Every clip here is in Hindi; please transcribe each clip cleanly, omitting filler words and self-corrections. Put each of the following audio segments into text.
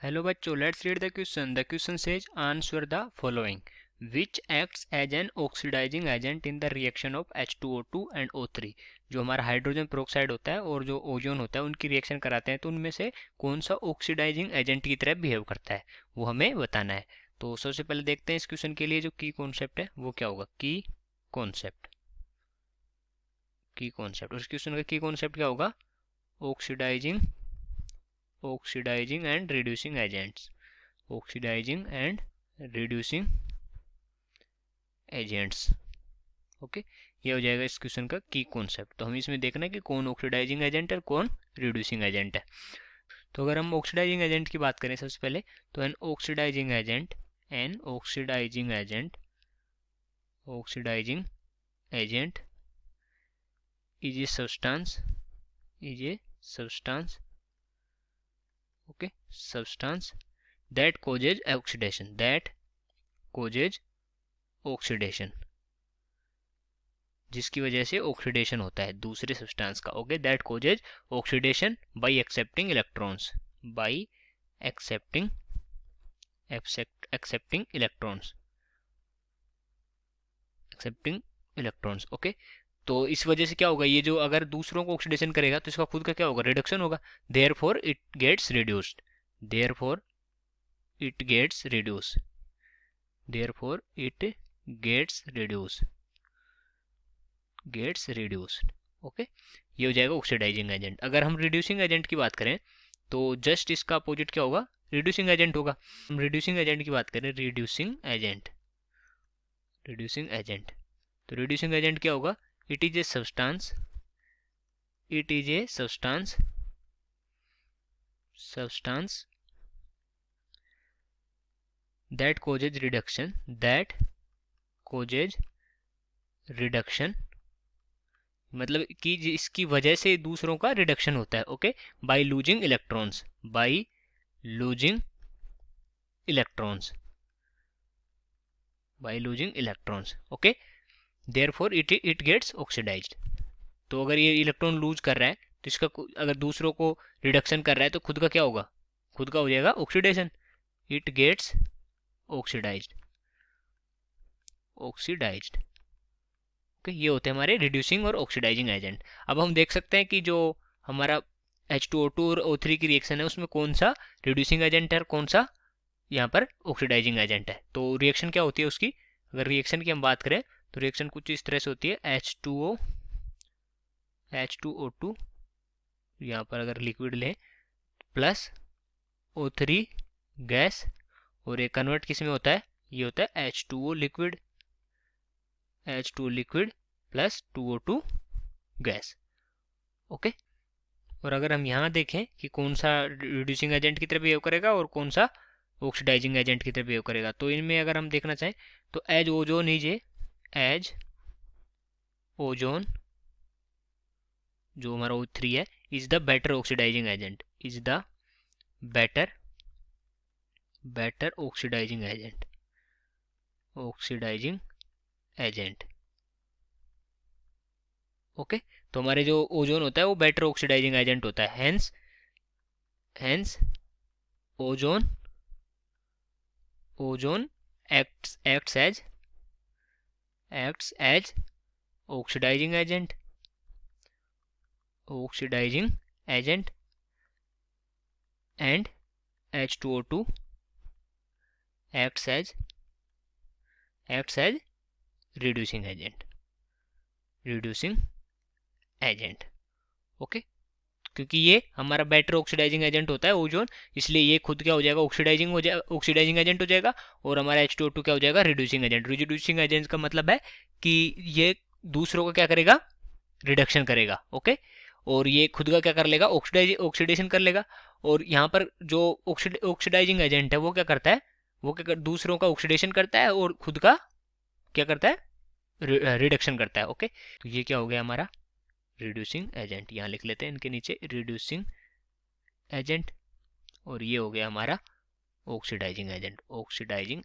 हेलो बच्चों, let's read the question. The question says answer the following. Which acts as an oxidising agent in the reaction of H2O2 and O3. जो हमारा हाइड्रोजन पेरोक्साइड होता है और जो ओजोन होता है उनकी रिएक्शन कराते हैं, तो उनमें से कौन सा ऑक्सीडाइजिंग एजेंट की तरह बिहेव करता है वो हमें बताना है. तो सबसे पहले देखते हैं इस क्वेश्चन के लिए जो की कॉन्सेप्ट है वो क्या होगा. की कॉन्सेप्ट उस क्वेश्चन का की कॉन्सेप्ट क्या होगा. Oxidising and reducing agents. Oxidising and reducing agents. Okay, ये हो जाएगा इस क्वेश्चन का की कॉन्सेप्ट. तो हमें इसमें देखना है कि कौन ऑक्सीडाइजिंग एजेंट है और कौन रिड्यूसिंग एजेंट है. तो अगर हम ऑक्सीडाइजिंग एजेंट की बात करें सबसे पहले, तो an oxidising agent is a substance okay, substance that causes oxidation, जिसकी वजह से ऑक्सीडेशन होता है दूसरे सब्सटेंस का. Okay, that causes oxidation bye accepting electrons, accepting electrons. Okay, तो इस वजह से क्या होगा, ये जो अगर दूसरों को ऑक्सीडेशन करेगा तो इसका खुद का क्या होगा, रिडक्शन होगा. Therefore it gets reduced therefore it gets reduced. Okay, ये हो जाएगा ऑक्सीडाइजिंग एजेंट. अगर हम रिड्यूसिंग एजेंट की बात करें तो जस्ट इसका अपोजिट क्या होगा, रिड्यूसिंग एजेंट होगा. हम रिड्यूसिंग एजेंट की बात करें, रिड्यूसिंग एजेंट, तो रिड्यूसिंग एजेंट क्या होगा. It is a substance that causes reduction, मतलब कि इसकी वजह से दूसरों का रिडक्शन होता है. Okay, by losing electrons. Okay, therefore it gets oxidised. तो अगर ये इलेक्ट्रॉन लूज कर रहा है तो इसका अगर दूसरों को रिडक्शन कर रहा है तो खुद का क्या होगा, खुद का हो जाएगा oxidation. It gets oxidised. Okay, ये होते हैं हमारे रिड्यूसिंग और ऑक्सीडाइजिंग एजेंट. अब हम देख सकते हैं कि जो हमारा H2O2 और O3 की रिएक्शन है उसमें कौन सा रिड्यूसिंग एजेंट है और कौन सा यहाँ पर ऑक्सीडाइजिंग एजेंट है. तो रिएक्शन क्या होती है उसकी, अगर रिएक्शन की हम बात करें तो रिएक्शन कुछ इस तरह से होती है. H2O2 यहाँ पर अगर लिक्विड लें प्लस O3 गैस, और ये कन्वर्ट किस में होता है, ये होता है H2O liquid plus 2O2 gas. Okay, और अगर हम यहाँ देखें कि कौन सा रिड्यूसिंग एजेंट की तरह बिहेव करेगा और कौन सा ऑक्सीडाइजिंग एजेंट की तरह बिहेव करेगा, तो इनमें अगर हम देखना चाहें तो एज ओजोन जो हमारा O3 है is the better oxidising agent. Okay, तो हमारे जो ओजोन होता है वो बेटर ऑक्सीडाइजिंग एजेंट होता है. Hence ozone acts as oxidising agent and H2O2 acts as reducing agent. Okay, क्योंकि ये हमारा बेटर ऑक्सीडाइजिंग एजेंट होता है ओजोन, इसलिए ये खुद क्या हो जाएगा, ऑक्सीडाइजिंग एजेंट हो जाएगा. और हमारा H2O2 क्या हो जाएगा, रिड्यूसिंग एजेंट का मतलब है कि ये दूसरों का क्या करेगा, रिडक्शन करेगा. ओके, और ये खुद का क्या कर लेगा, ऑक्सीडेशन कर लेगा. और यहाँ पर जो ऑक्सीडाइजिंग एजेंट है वो क्या करता है, दूसरों का ऑक्सीडेशन करता है और खुद का क्या करता है, रिडक्शन करता है. ओके, तो ये क्या हो गया हमारा रिड्यूसिंग एजेंट. यहाँ लिख लेते हैं इनके नीचे रिड्यूसिंग एजेंट, और ये हो गया हमारा ऑक्सीडाइजिंग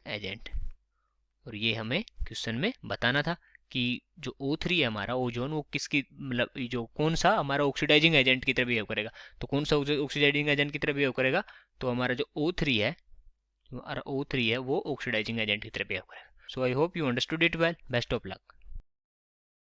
एजेंट. और ये हमें क्वेश्चन में बताना था कि जो O3 है हमारा ओजोन, वो किसकी मतलब जो कौन सा हमारा ऑक्सीडाइजिंग एजेंट की तरह बिहेव करेगा। तो कौन सा ऑक्सीडाइजिंग एजेंट की तरह बिहेव करेगा, तो हमारा जो O3 है, वो ऑक्सीडाइजिंग एजेंट की तरह बिहेव करेगा। So I hope you understood it well. Best of luck.